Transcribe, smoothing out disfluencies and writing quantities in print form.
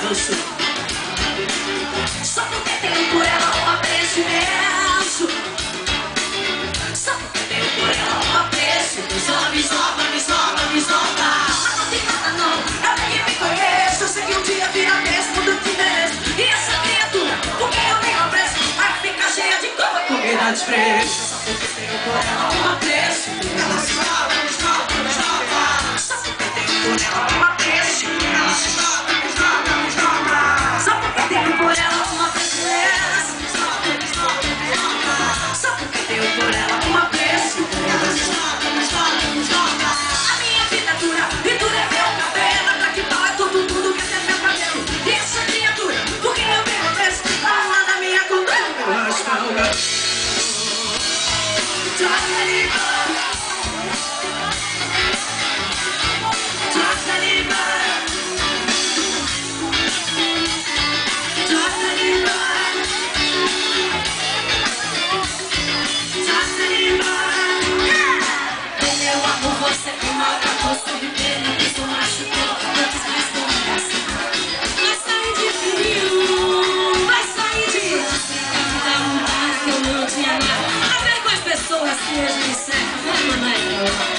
imenso. Só porque tenho por ela um apreço imenso. Só porque tenho por ela um apreço. Me esnoba, me esnoba, me esnoba, me esnoba. Mas não tem nada não, eu nem me conheço. Eu sei que um dia vira mesmo do que mereço. E essa criatura, por quem eu nem apreço, vai ficar cheia de culpa, comida de preço. Só porque tenho por ela um apreço. Ela se esnoba, me esnoba, me esnoba. Só porque tenho por ela um apreço. Ela se esnoba, me esnoba, me esnoba. Só porque tenho por ela uma preferência. Me esnoba, me esnoba, me esnoba. Só porque tenho por ela um apreço. Ela se esnoba, me esnoba, me esnoba. A minha vida dura e dura é meu cabelo. Pra que tal é todo mundo que tem meu cabelo. E essa criatura, por quem eu tenho apreço, tá lá na minha conta. Eu acho que é o gato. Você que maltratou, soube pena, que sou machucou, eu quis mais conversa. Vai sair de frio, vai sair de da vontade que eu não tinha nada. A ver com as pessoas que hoje me cercam, vai, mamãe.